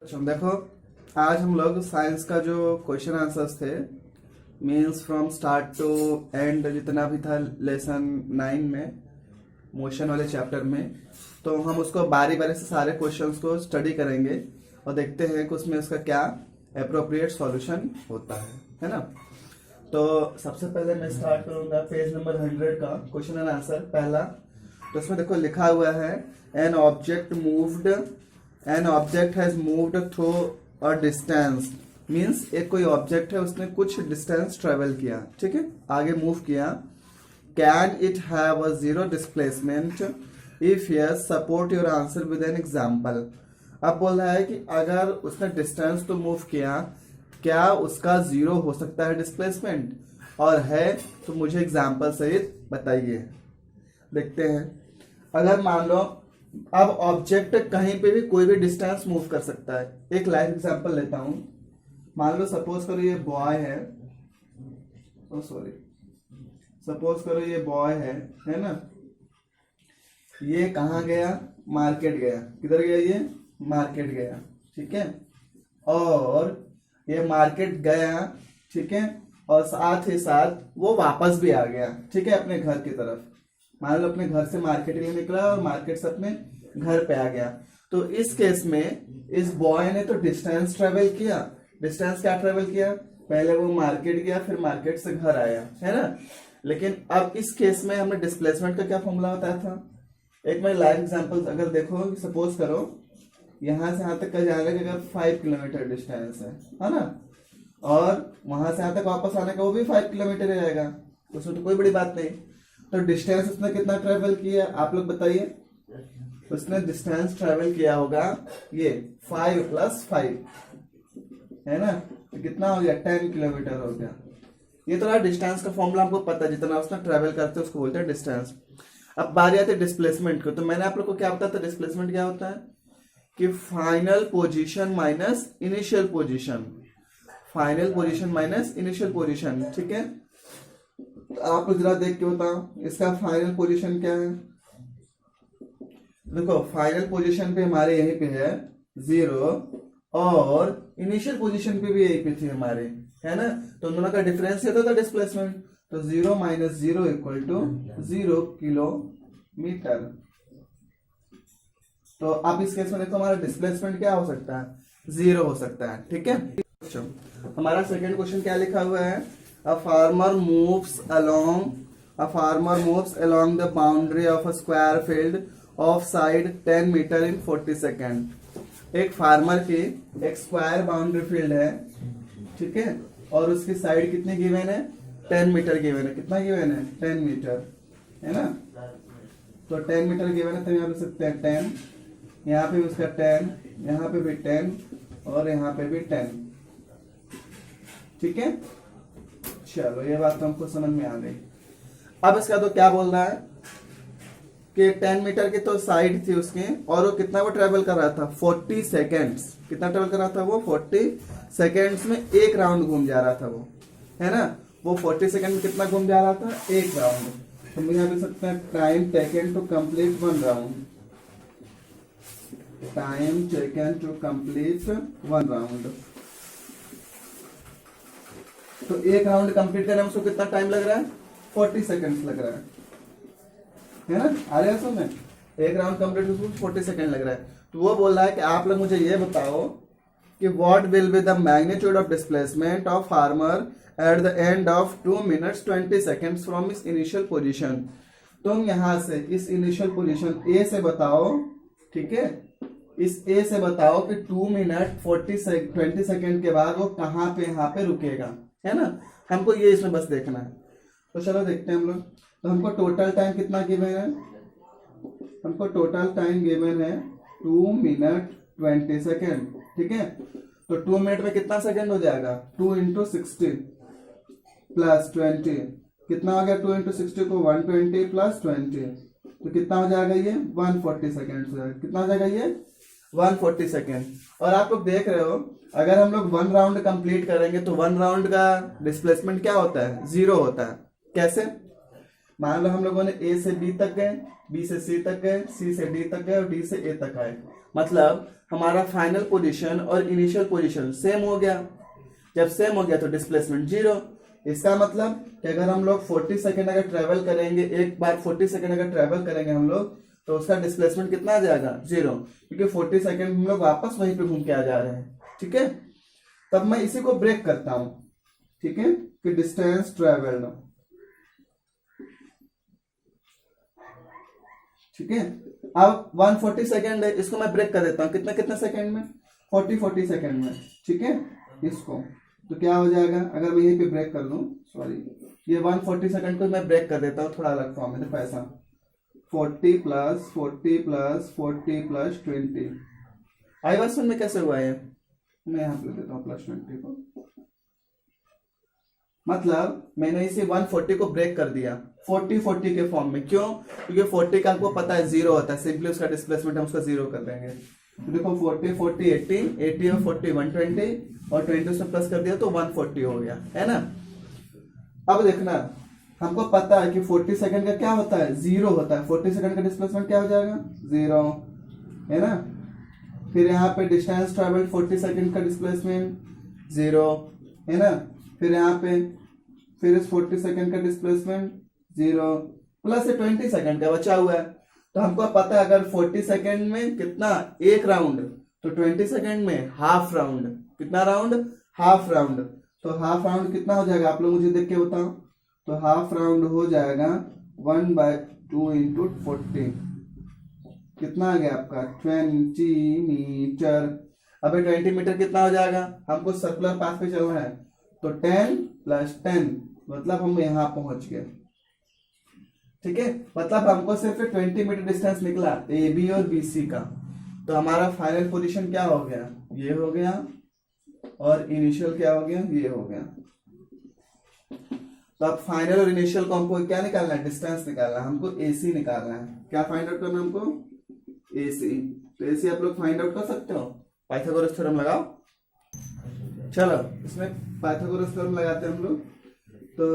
अच्छा देखो, आज हम लोग साइंस का जो क्वेश्चन आंसर्स थे means from start to end जितना भी था लेसन 9 में मोशन वाले चैप्टर में, तो हम उसको बारी बारी से सारे क्वेश्चंस को स्टडी करेंगे और देखते हैं कि उसमें उसका क्या अप्रोप्रिएट सॉल्यूशन होता है ना। तो सबसे पहले मैं स्टार्ट करूंगा पेज नंबर 100 का क्वेश्चन एंड आंसर पहला। तो इसमें देखो लिखा हुआ है an object has moved through a distance, means एक कोई ऑब्जेक्ट है उसने कुछ डिस्टेंस ट्रेवल किया, ठीक है, आगे मूव किया। Can it have a zero displacement, if yes support your answer with an example. अब बोल रहा है कि अगर उसने डिस्टेंस तो मूव किया, क्या उसका जीरो हो सकता है डिस्प्लेसमेंट, और है तो मुझे एग्जांपल सहित बताइए। देखते हैं, अगर मान लो अब ऑब्जेक्ट कहीं पे भी कोई भी डिस्टेंस मूव कर सकता है। एक लाइव एग्जांपल लेता हूं, मान लो सपोज करो ये बॉय है, सपोज करो ये बॉय है ना। ये कहाँ गया? मार्केट गया। किधर गया? ये मार्केट गया, ठीक है। और ये मार्केट गया, ठीक है, और साथ ही साथ वो वापस भी आ गया, ठीक है, अपने घर की तरफ। मान लो अपने घर से मार्केट के लिए निकला और मार्केट से अपने घर पे आ गया। तो इस केस में इस बॉय ने तो डिस्टेंस ट्रेवल किया। डिस्टेंस क्या ट्रेवल किया? पहले वो मार्केट गया, फिर मार्केट से घर आया, है ना। लेकिन अब इस केस में हमने डिस्प्लेसमेंट का क्या फॉर्मूला बताया था? एक मैं लाइव एग्जांपल अगर देखो, सपोज करो यहां से यहां तक का जाने का 5 किलोमीटर डिस्टेंस है ना, और वहां से यहां तक वापस आने का वो भी 5 किलोमीटर ही रहेगा, उसमें तो कोई बड़ी बात नहीं। तो डिस्टेंस उसने कितना ट्रेवल किया आप लोग बताइए। उसने डिस्टेंस ट्रेवल किया होगा ये 5 + 5, है ना, तो कितना हो गया? 10 किलोमीटर हो गया। ये तो डिस्टेंस का फॉर्मूला आपको पता है, जितना उसने ट्रेवल करते हैं उसको बोलते हैं डिस्टेंस। अब बारी आती है डिस्प्लेसमेंट को। तो मैंने आप लोग को क्या बताया था? डिस्प्लेसमेंट क्या होता है कि final position minus initial position, final position minus initial position, ठीक है। तो आप लोग जरा देख के बताओ इसका फाइनल पोजीशन क्या है। देखो फाइनल पोजीशन पे हमारे यहीं पे है 0, और इनिशियल पोजीशन पे भी यहीं पे थी हमारे, है ना। तो दोनों का डिफरेंस ये था डिस्प्लेसमेंट। तो 0 - 0 = 0 किलोमीटर। तो आप इस केस में देखो हमारा डिस्प्लेसमेंट क्या हो सकता है? 0 हो सकता है, ठीक है। हमारा सेकंड क्वेश्चन क्या लिखा हुआ है? A farmer moves along the boundary of a square field of side 10 meter in 40 second. एक फार्मर की एक स्क्वायर बाउंड्री फील्ड है, ठीक है, और उसकी साइड कितनी गिवन है? 10 मीटर गिवन है। कितना गिवन है? 10 मीटर, है ना। तो 10 मीटर गिवन है, तो यहाँ पे सकते हैं 10, यहाँ पे भी उसका 10, यहाँ पे भी 10, और यहाँ पे भी 10, ठीक है। चलो ये बात तो हमको समझ में आ गई। अब इसका तो क्या बोल रहा है कि 10 मीटर की तो साइड थी उसकी, और वो कितना वो ट्रेवल कर रहा था? 40 सेकेंड्स। कितना ट्रेवल कर रहा था वो? 40 सेकेंड्स में एक राउंड घूम जा रहा था वो, है ना। वो 40 सेकेंड में कितना घूम जा रहा था? एक राउंड। तो हम यहाँ पे सकते हैं time taken to complete 1 round, time taken to complete 1 round. तो एक राउंड कंप्लीट करने में उसको कितना टाइम लग रहा है? 40 सेकंड्स लग रहा है ना। आ रहा है समझ में? एक राउंड कंप्लीट उसको 40 सेकंड लग रहा है। तो वो बोल रहा है कि आप लोग मुझे ये बताओ कि what will be the magnitude of displacement of farmer at the end of 2 minutes 20 seconds from इस इनिशियल पोजीशन। तुम यहां से इस इनिशियल पोजीशन ए से बताओ, ठीक है, इस ए से बताओ कि 2 मिनट 20 सेकेंड के बाद वो कहां पे यहाँ पे रुकेगा, है ना। हमको ये इसमें बस देखना है। तो चलो देखते हैं हम लोग। तो हमको टोटल टाइम कितना गिवन है? हमको टोटल टाइम गिवन है 2 मिनट 20 सेकेंड, ठीक है। तो 2 मिनट में कितना सेकेंड हो जाएगा? 2 × 60 + 20, कितना हो गया? 2 × 60 को 120 + 20, तो कितना हो जाएगा? ये 140 सेकेंड हो जाएगा। कितना हो जाएगा? ये 140 सेकेंड। और आप लोग देख रहे हो अगर हम लोग 1 राउंड कंप्लीट करेंगे तो 1 राउंड का डिस्प्लेसमेंट क्या होता है? 0 होता है। कैसे? मान लो हम लोगों ने ए से बी तक गए, बी से सी तक गए, सी से डी तक गए और डी से ए तक आए। मतलब हमारा फाइनल पोजीशन और इनिशियल पोजीशन सेम हो गया। जब सेम हो गया तो डिस्प्लेसमेंट जीरो। इसका मतलब कि अगर हम लोग 40 सेकंड अगर ट्रेवल करेंगे, एक बार 40 सेकंड अगर ट्रेवल करेंगे हम लोग, तो उसका डिस्प्लेसमेंट कितना आ जाएगा? जीरो, क्योंकि 40 सेकंड हम लोग वापस वहीं पे घूम के आ जा रहे हैं। ठीक है, तब मैं इसी को ब्रेक करता हूं। ठीक है, कि डिस्टेंस ट्रेवल्ड। ठीक है, अब 140 सेकंड है, इसको मैं ब्रेक कर देता हूँ कितने कितने सेकंड में? 40 सेकंड में। ठीक है, इसको तो क्या हो जाएगा अगर मैं यहीं पे ब्रेक कर दूं, सॉरी, ये 140 सेकंड को मैं ब्रेक कर देता हूँ थोड़ा अलग फॉर्म में। देखो ऐसा 40 प्लस 40 प्लस 40 प्लस 20। आई बात समझ में कैसे हुआ है? मैं यहाँ पे देता हूँ प्लस 20 को, मतलब मैंने इसे 140 को ब्रेक कर दिया 40 के फॉर्म में। क्यों? क्योंकि 40 का आपको पता है जीरो होता है, सिंपली उसका डिस्प्लेसमेंट हम उसका जीरो कर देंगे। तो देखो 40 40 80 और 40 120 और 20 से प्लस कर दिया तो 140 हो गया, है ना। अब देखना, हमको पता है कि 40 सेकंड का क्या होता है? जीरो होता है। 40 सेकंड का डिस्प्लेसमेंट क्या हो जाएगा? जीरो, है ना। फिर यहाँ पे डिस्टेंस ट्रेवल्ड 40 सेकंड का डिस्प्लेसमेंट जीरो, है ना। फिर यहाँ पे फिर इस 40 सेकंड का डिस्प्लेसमेंट जीरो, प्लस 20 सेकंड का बचा हुआ है। तो हमको पता है अगर 40 सेकंड में कितना? एक राउंड, तो 20 सेकंड में हाफ राउंड। कितना राउंड? Half round. तो हाफ राउंड कितना हो जाएगा? आप लोग मुझे देख के बताओ। तो हाफ राउंड हो जाएगा 1/2 इंटू 40। कितना आ गया आपका? 20 मीटर। अबे 20 मीटर कितना हो जाएगा? हमको सर्कुलर पाथ पे चलना है, तो 10 प्लस 10 मतलब हम यहाँ पहुंच गए। ठीक है, मतलब हमको सिर्फ 20 मीटर डिस्टेंस निकला ए बी और बी सी का। तो हमारा फाइनल पोजीशन क्या हो गया? ये हो गया, और इनिशियल क्या हो गया? ये हो गया। तो अब फाइनल और इनिशियल को हमको क्या निकालना है? डिस्टेंस निकालना है, हमको एसी निकालना है। क्या फाइंड आउट करना है हमको? एसी। तो एसी आप लोग फाइंड आउट कर सकते हो, पाइथागोरस थ्योरम लगाओ। चलो इसमें पाइथागोरस थ्योरम लगाते हैं हम लोग। तो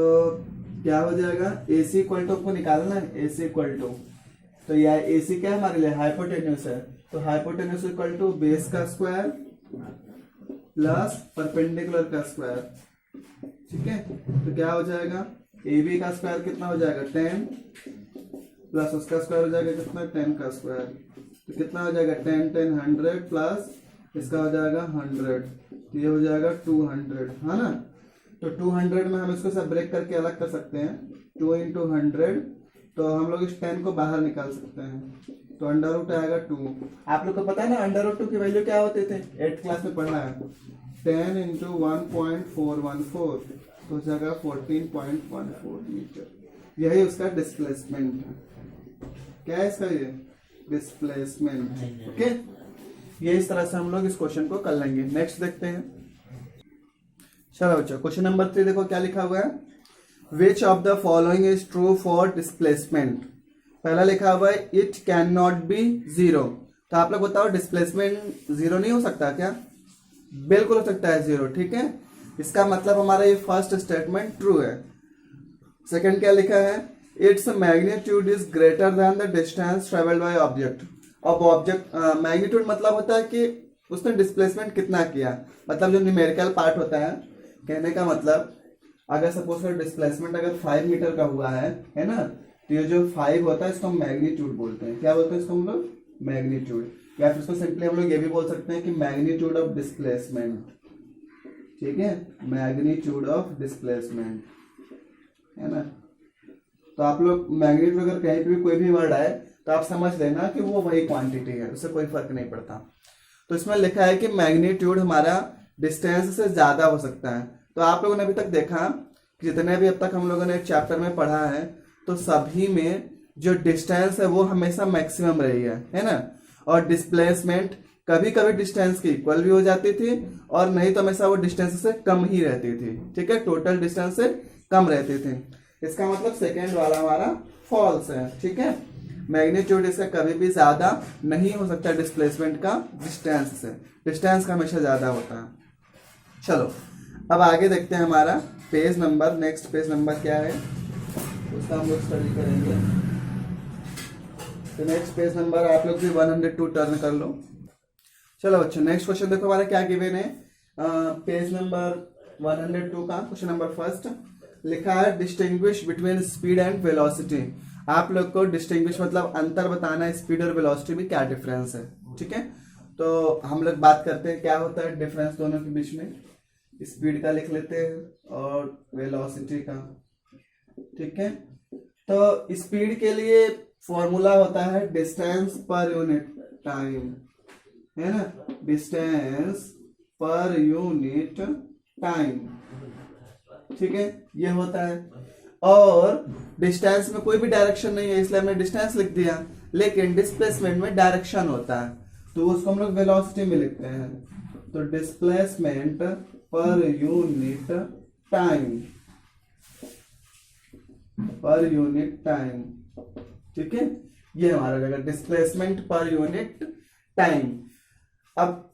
क्या हो जाएगा? AC इक्वल टू आपको निकालना है, AC इक्वल टू, तो यह AC क्या है हमारे लिए? हाइपोटेन्यूस है। तो हाइपोटेन्यूस इक्वल टू बेस का स्क्वायर प्लस परपेंडिकुलर का स्क्वायर। ठीक है, तो क्या हो जाएगा? AB का स्क्वायर कितना हो जाएगा? 10 प्लस उसका स्क्वायर हो जाएगा कितना? 10 का स्क्वायर। तो कितना हो जाएगा? 10 10 100 प्लस इसका हो जाएगा 100, तो ये हो जाएगा 200, है ना। तो 200 में हम इसको सब ब्रेक करके अलग कर सकते हैं। 2 इंटू 100, तो हम लोग इस 10 को बाहर निकाल सकते हैं। तो अंडर रूट आएगा 2। आप लोग को पता है ना अंडर रूट 2 की वैल्यू क्या होते थे? 8th क्लास में पढ़ना है। 10 इंटू 1.414, तो हो जाएगा 14.14 मीटर। यही उसका डिस्प्लेसमेंट है। क्या है इसका? ये डिस्प्लेसमेंट। ओके, ये इस तरह से हम लोग इस क्वेश्चन को कर लेंगे। नेक्स्ट देखते हैं। चलो बच्चों, क्वेश्चन नंबर 3 देखो क्या लिखा हुआ है। Which of the following is true for displacement. पहला लिखा हुआ है it can not be zero. तो आप लोग बताओ डिस्प्लेसमेंट जीरो नहीं हो सकता क्या? बिल्कुल हो सकता है जीरो। ठीक है, इसका मतलब हमारा ये फर्स्ट स्टेटमेंट ट्रू है। सेकंड क्या लिखा है? Its magnitude is greater than the distance travelled by object. अब ऑब्जेक्ट मैग्नीट्यूड मतलब होता है कि उसने डिस्प्लेसमेंट कितना किया, मतलब जो न्यूमेरिकल पार्ट होता है। कहने का मतलब अगर सपोज कर डिस्प्लेसमेंट अगर 5 मीटर का हुआ है ना, तो ये जो 5 होता है इसको हम मैग्नीट्यूड बोलते हैं। क्या बोलते हैं इसको हम लोग? मैग्नीट्यूड। या फिर इसको सिंपली हम लोग ये भी बोल सकते हैं कि मैग्नीट्यूड ऑफ डिस्प्लेसमेंट। ठीक है, मैग्नीट्यूड ऑफ डिस्प्लेसमेंट, है ना। तो आप लोग मैग्नीट्यूड अगर कहीं पे भी कोई भी वर्ड आए तो आप समझ लेना कि वो वही क्वांटिटी है, उससे कोई फर्क नहीं पड़ता। तो इसमें लिखा है कि मैग्नीट्यूड हमारा डिस्टेंस से ज्यादा हो सकता है। तो आप लोगों ने अभी तक देखा कि जितने भी अब तक हम लोगों ने चैप्टर में पढ़ा है, तो सभी में जो डिस्टेंस है वो हमेशा मैक्सिमम रही है ना। और डिस्प्लेसमेंट कभी कभी डिस्टेंस की इक्वल भी हो जाती थी, और नहीं तो हमेशा वो डिस्टेंस से कम ही रहती थी। ठीक है, टोटल डिस्टेंस से कम रहती थी। इसका मतलब सेकेंड वाला हमारा फॉल्स है। ठीक है, मैग्नीट्यूड इसका कभी भी ज्यादा नहीं हो सकता डिस्प्लेसमेंट का डिस्टेंस से। डिस्टेंस का हमेशा ज्यादा होता है। चलो अब आगे देखते हैं हमारा page number, next page number क्या है उसका हम लोग स्टडी करेंगे। तो नेक्स्ट पेज नंबर आप लोग भी 102 टर्न कर लो। चलो बच्चों नेक्स्ट क्वेश्चन देखो हमारा क्या गिवन है। पेज नंबर 102 का क्वेश्चन नंबर फर्स्ट लिखा है distinguish between speed and velocity. आप लोग को डिस्टिंग्विश मतलब अंतर बताना है, स्पीड और वेलोसिटी में क्या डिफरेंस है। ठीक है, तो हम लोग बात करते हैं क्या होता है डिफरेंस दोनों के बीच में। स्पीड का लिख लेते हैं और वेलोसिटी का। ठीक है, तो स्पीड के लिए फॉर्मूला होता है डिस्टेंस पर यूनिट टाइम, है ना, डिस्टेंस पर यूनिट टाइम। ठीक है, ये होता है। और डिस्टेंस में कोई भी डायरेक्शन नहीं है इसलिए हमने डिस्टेंस लिख दिया, लेकिन डिस्प्लेसमेंट में डायरेक्शन होता है तो उसको हम लोग वेलोसिटी में लिखते हैं। तो displacement per unit time, per unit time. ठीक है, ये हमारा जगह डिस्प्लेसमेंट पर यूनिट टाइम। अब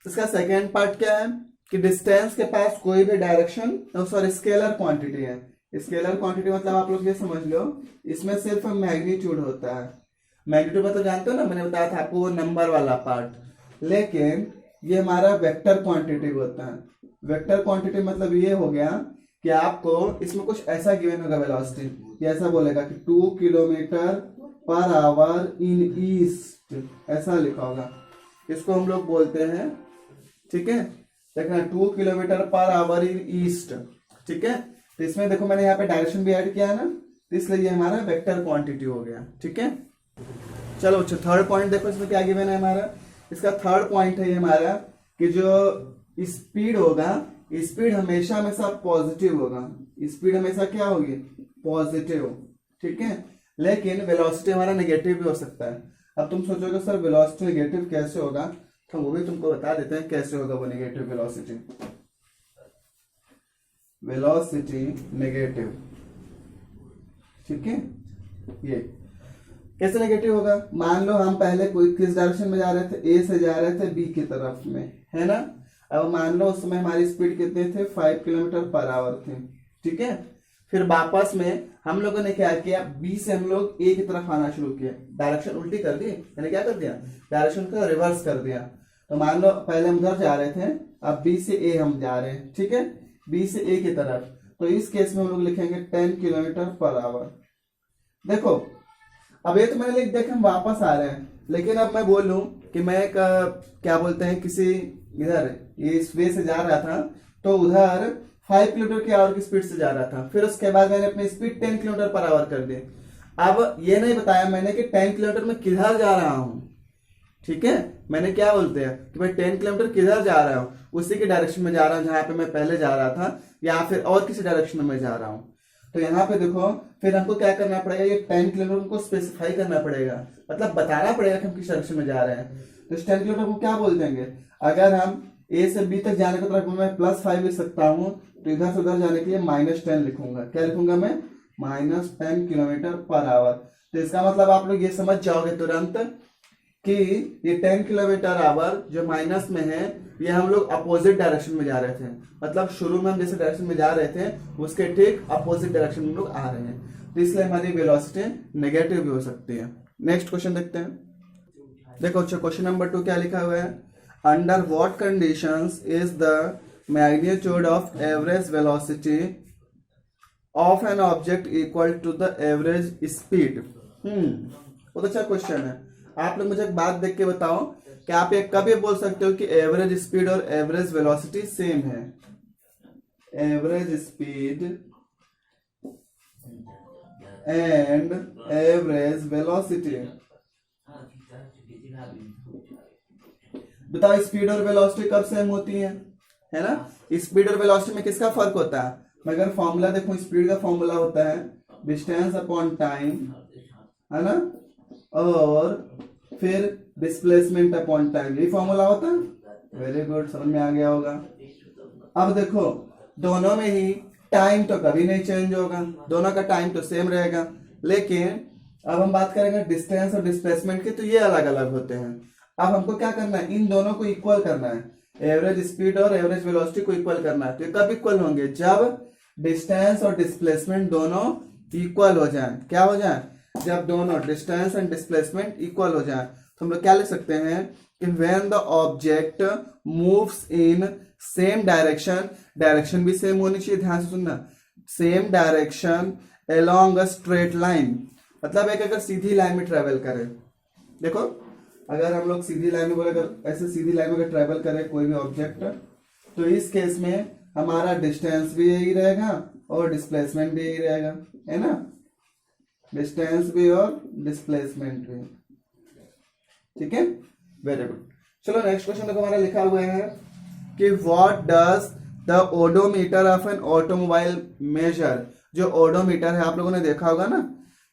इसका सेकेंड पार्ट क्या है कि डिस्टेंस के पास कोई भी डायरेक्शन, सॉरी स्केलर क्वांटिटी है। स्केलर क्वांटिटी मतलब आप लोग ये समझ लो इसमें सिर्फ मैग्नीट्यूड होता है। मैग्नीट्यूड मतलब जानते हो ना, मैंने बताया था आपको वो नंबर वाला पार्ट। लेकिन ये हमारा वेक्टर क्वांटिटी होता है। वेक्टर क्वांटिटी मतलब ये हो गया कि आपको इसमें कुछ ऐसा गिवन होगा वेलोसिटी, ये ऐसा बोलेगा कि 2 किलोमीटर पर आवर इन ईस्ट, ऐसा लिखा होगा। इसको हम लोग बोलते हैं, ठीक है, देखना 2 किलोमीटर पर आवर इन ईस्ट। ठीक है, तो इसमें देखो मैंने यहाँ पे डायरेक्शन भी ऐड किया है ना, तो इसलिए ये हमारा वेक्टर क्वांटिटी हो गया। ठीक है, चलो अच्छा थर्ड पॉइंट देखो इसमें क्या गिवन है हमारा। इसका थर्ड पॉइंट है ये हमारा कि जो स्पीड होगा, स्पीड हमेशा हमेशा पॉजिटिव होगा। स्पीड हमेशा क्या होगी, पॉजिटिव। ठीक है, लेकिन वेलोसिटी हमारा नेगेटिव भी हो सकता है। अब तुम सोचोगे सर वेलोसिटी नेगेटिव कैसे होगा, तो वो भी तुमको बता देते हैं कैसे होगा वो नेगेटिव वेलोसिटी। वेलोसिटी नेगेटिव, ठीक है, ये कैसे नेगेटिव होगा। मान लो हम पहले कोई किस डायरेक्शन में जा रहे थे, ए से जा रहे थे बी की तरफ में, है ना। अब मान लो उस समय हमारी स्पीड कितने थे, 5 किलोमीटर पर आवर थे। ठीक है, फिर वापस में हम लोगों ने क्या किया, बी से हम लोग ए की तरफ आना शुरू किया, डायरेक्शन उल्टी कर दी, मैंने क्या कर दिया, डायरेक्शन का रिवर्स कर दिया। तो मान लो पहले हम उधर जा रहे थे, अब बी से ए हम जा रहे हैं। ठीक है, बी से ए की तरफ, तो इस केस में हम लोग लिखेंगे 10 किलोमीटर पर आवर। देखो अब ये तो मैंने लिख दिया कि हम वापस आ रहे हैं, लेकिन अब मैं बोलूं कि मैं क्या बोलते हैं किसी इधर इस वे से जा रहा था, तो उधर 5 किलोमीटर की आवर की स्पीड से जा रहा था, फिर उसके बाद मैंने अपनी स्पीड 10 किलोमीटर पर आवर कर दी। अब ये नहीं बताया मैंने कि 10 किलोमीटर में किधर जा रहा हूं। ठीक है, मैंने क्या बोलते हैं कि मैं 10 किलोमीटर किधर जा रहा हूँ, उसी के डायरेक्शन में जा रहा हूँ जहां पे मैं पहले जा रहा था, या फिर और किसी डायरेक्शन में मैं जा रहा हूँ। तो यहाँ पे देखो फिर हमको क्या करना पड़ेगा, ये 10 किलोमीटर को स्पेसिफाई करना पड़ेगा, मतलब बताना पड़ेगा कि हम किस डायरेक्शन में जा रहे हैं। तो इस 10 किलोमीटर को क्या बोल देंगे, अगर हम ए से बी तक जाने की तरफ मैं +5 लिख सकता हूँ, तो इधर से उधर जाने के लिए -10 लिखूंगा। क्या लिखूंगा मैं, -10 किलोमीटर पर आवर। तो इसका मतलब आप लोग ये समझ जाओगे तुरंत कि ये 10 किलोमीटर आवर जो माइनस में है, ये हम लोग अपोजिट डायरेक्शन में जा रहे थे। मतलब शुरू में हम जैसे डायरेक्शन में जा रहे थे उसके ठीक अपोजिट डायरेक्शन में लोग आ रहे हैं, तो इसलिए हमारी वेलोसिटी नेगेटिव भी हो सकती है। नेक्स्ट क्वेश्चन देखते हैं। देखो अच्छा क्वेश्चन नंबर 2 क्या लिखा हुआ है, under what conditions is the magnitude of average velocity of an object equal to the average speed. बहुत अच्छा क्वेश्चन है। आप लोग मुझे एक बात देख के बताओ कि आप ये कब ये बोल सकते हो कि एवरेज स्पीड और एवरेज वेलोसिटी सेम है। Average speed and average velocity, बताओ स्पीड और वेलोसिटी कब सेम होती है ना। स्पीड और वेलोसिटी में किसका फर्क होता है, मैं अगर फॉर्मूला देखूं, स्पीड का फॉर्मूला होता है डिस्टेंस अपॉन टाइम, है ना, और फिर डिस्प्लेसमेंट अपॉन टाइम, ये फॉर्मूला होता है। वेरी गुड, समझ में आ गया होगा। अब देखो दोनों में ही टाइम तो कभी नहीं चेंज होगा, दोनों का टाइम तो सेम रहेगा, लेकिन अब हम बात करेंगे डिस्टेंस और डिस्प्लेसमेंट की, तो ये अलग अलग होते हैं। अब हमको क्या करना है, इन दोनों को इक्वल करना है, एवरेज स्पीड और एवरेज वेलोसिटी को इक्वल करना है। तो ये कब इक्वल होंगे, जब डिस्टेंस और डिस्प्लेसमेंट दोनों इक्वल हो जाए। क्या हो जाए, जब दोनों डिस्टेंस एंड डिस्प्लेसमेंट इक्वल हो जाए। तो हम लोग क्या लिख सकते हैं कि when the object moves in same direction, direction भी सेम होनी चाहिए, ध्यान से सुनना, same direction along a straight line, मतलब एक अगर सीधी लाइन में ट्रेवल करे, देखो अगर हम लोग सीधी लाइन में बोले, अगर ऐसे सीधी लाइन में अगर ट्रेवल करें कोई भी ऑब्जेक्ट, तो इस केस में हमारा डिस्टेंस भी यही रहेगा और डिस्प्लेसमेंट भी यही रहेगा, है ना, डिस्टेंस भी और डिस्प्लेसमेंट भी, ठीक है, वेरी गुड। चलो नेक्स्ट क्वेश्चन देखो, हमारा लिखा हुआ है कि what does the odometer of an automobile measure. जो ओडोमीटर है आप लोगों ने देखा होगा ना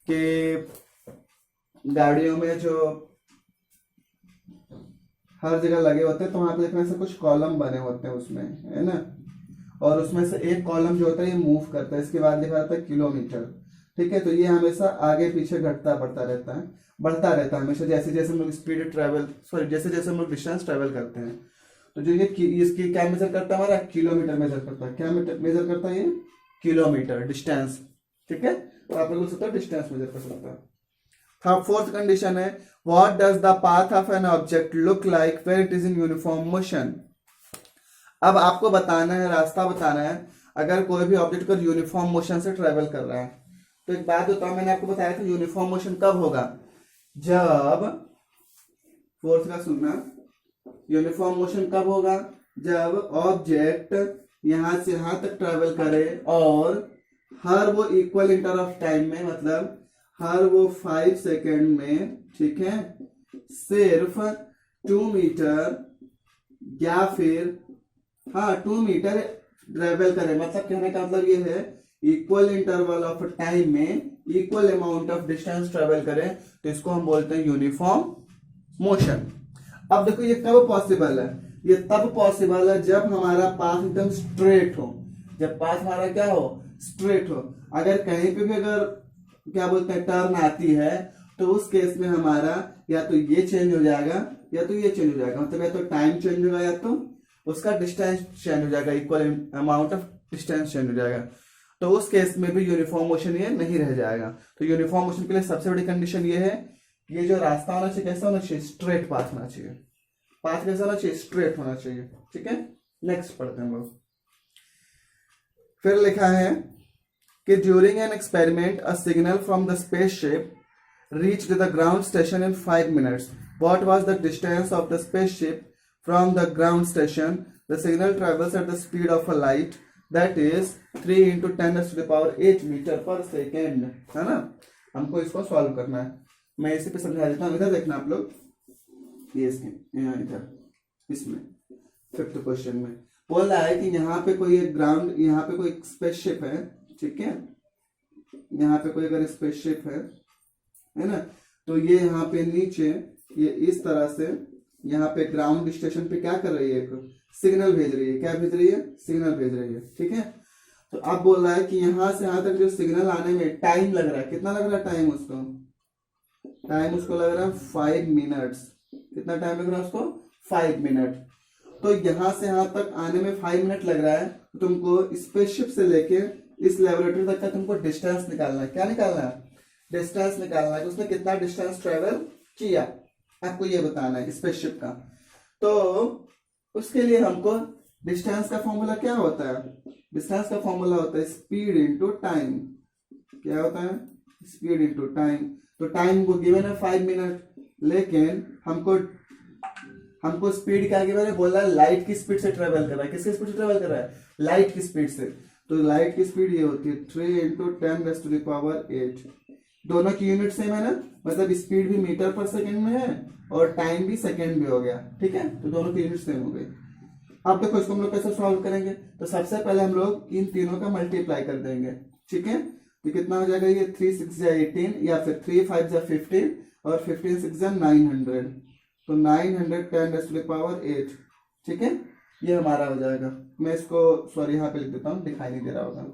कि गाड़ियों में जो हर जगह लगे होते हैं, तो वहां पे देखने से कुछ कॉलम बने होते हैं उसमें, है ना, और उसमें से एक कॉलम जो होता है ये मूव करता है, इसके बाद लिखा रहता है किलोमीटर, ठीक है, तो ये हमेशा आगे पीछे घटता बढ़ता रहता है, बढ़ता रहता है हमेशा, जैसे जैसे हम लोग स्पीड ट्रेवल, सॉरी जैसे जैसे हम लोग डिस्टेंस ट्रेवल करते हैं। तो जो ये इसकी क्या मेजर करता है, हमारा किलोमीटर मेजर करता है, क्या मेजर करता है ये, किलोमीटर डिस्टेंस, ठीक है, तो आप लोग बोल सकते हो डिस्टेंस मेजर कर सकता है। हाँ, फोर्थ कंडीशन है what does the path of an object look like when it is in uniform motion. अब आपको बताना है, रास्ता बताना है, अगर कोई भी ऑब्जेक्ट को यूनिफॉर्म मोशन से ट्रेवल कर रहा है, तो एक बात बताओ, मैंने आपको बताया था यूनिफॉर्म मोशन कब होगा, जब, फोर्थ का सुनना, यूनिफॉर्म मोशन कब होगा, जब ऑब्जेक्ट यहां से यहां तक ट्रेवल करे और हर वो इक्वल इंटर ऑफ टाइम में, मतलब हर वो 5 सेकेंड में, ठीक है, सिर्फ 2 मीटर या फिर, हाँ 2 मीटर ट्रेवल करे, मतलब कहने का मतलब ये है इक्वल इंटरवल ऑफ टाइम में equal amount of distance travel करें, तो इसको हम बोलते हैं यूनिफॉर्म मोशन। अब देखो ये कब पॉसिबल है, ये तब पॉसिबल है जब हमारा पाथ एकदम स्ट्रेट हो, जब पाथ हमारा क्या हो, स्ट्रेट हो। अगर कहीं पे भी अगर क्या बोलते हैं टर्न आती है, तो उस केस में हमारा या तो ये चेंज हो जाएगा या तो ये चेंज हो जाएगा, मतलब या तो टाइम चेंज होगा या तो उसका डिस्टेंस चेंज हो जाएगा, equal amount of distance change हो जाएगा, तो उस केस में भी यूनिफॉर्म मोशन ये नहीं रह जाएगा। तो यूनिफॉर्म मोशन के लिए सबसे बड़ी कंडीशन ये है कि ये जो रास्ता होना चाहिए कैसा होना चाहिए, स्ट्रेट पाथ होना चाहिए, पाथ कैसा होना चाहिए, स्ट्रेट होना चाहिए, ठीक है। नेक्स्ट पढ़ते हैं हम लोग, फिर लिखा है कि during an experiment a signal from the spaceship reached the ground station in 5 minutes. What was the distance of the spaceship from the ground station? The signal travels at the speed of a light, that is 3 into 10 to the power 8 meter per second, है ना। हमको इसको solve करना है, मैं इसी पे समझा देता हूँ, इधर देखना आप लोग, ये इसके यहाँ इधर इसमें 5th क्वेश्चन में बोल रहा है कि यहाँ पे कोई एक ग्राउंड, यहाँ पे कोई स्पेसशिप है, ठीक है, यहाँ पे कोई अगर स्पेसशिप है ना, तो ये यहाँ पे नीचे ये इस तरह से यहाँ पे ग्राउंड स्टेशन पे क्या कर रही है, एक सिग्नल भेज रही है, क्या भेज रही है, सिग्नल भेज रही है, ठीक है। तो अब बोल रहा है कि यहाँ से यहाँ तक जो सिग्नल आने में टाइम लग रहा है, कितना लग रहा है टाइम उसको, टाइम उसको लग रहा है 5 मिनट्स, कितना टाइम लग रहा है उसको, 5 मिनट। तो यहाँ से यहाँ तक आने में 5 मिनट लग रहा है, तो तुमको स्पेसशिप से लेके इस लेबोरेटरी तक का तुमको डिस्टेंस निकालना है, क्या निकालना है, डिस्टेंस निकालना है, उसने कितना डिस्टेंस ट्रेवल किया, आपको ये बताना है स्पेसशिप का। तो उसके लिए हमको डिस्टेंस का फॉर्मूला क्या होता है, डिस्टेंस का फॉर्मूला होता है स्पीड इनटू टाइम, क्या होता है, स्पीड इनटू टाइम। तो टाइम को गिवन है 5 मिनट, लेकिन हमको स्पीड क्या गिवन है, बोला लाइट की स्पीड से ट्रेवल कर रहा है, किसकी स्पीड से ट्रेवल कर रहा है, लाइट की स्पीड से। तो लाइट की स्पीड ये होती है 3 into 10 to the power 8, दोनों की यूनिट सेम है ना, मतलब स्पीड भी मीटर पर सेकंड में है और टाइम भी सेकंड में हो गया, ठीक है, तो दोनों की यूनिट सेम हो गई। अब देखो इसको हम लोग कैसे सॉल्व करेंगे, तो सबसे पहले हम लोग इन तीनों का मल्टीप्लाई कर देंगे, ठीक है, तो कितना हो जाएगा, ये 3 6 18 या फिर 3 5 15 और 15 6 900, तो 910 to the power 8, ठीक है, ये हमारा हो जाएगा। मैं इसको सॉरी यहाँ पे लिख देता हूँ, दिखाई नहीं दे रहा होगा,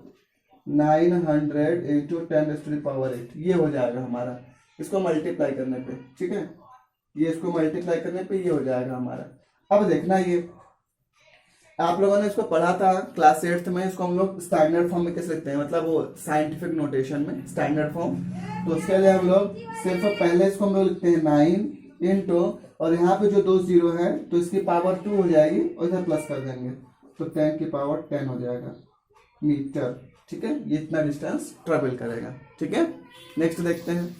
900 into 10 to the power 8, ये हो जाएगा हमारा, इसको मल्टीप्लाई करने पे, ठीक है, ये इसको मल्टीप्लाई करने पे ये हो जाएगा हमारा। अब देखना, ये आप लोगों ने इसको पढ़ा था क्लास 8th में, इसको हम लोग स्टैंडर्ड फॉर्म में कैसे लिखते हैं, मतलब वो साइंटिफिक नोटेशन में स्टैंडर्ड फॉर्म। तो उसके लिए हम लोग सिर्फ पहले इसको हम लोग लिखते हैं 9 into और यहाँ पे जो 2 जीरो है तो इसकी पावर 2 हो जाएगी और इधर प्लस कर देंगे तो 10 की पावर 10 हो जाएगा मीटर। ठीक है, ये इतना डिस्टेंस ट्रेवल करेगा। ठीक है, नेक्स्ट देखते हैं।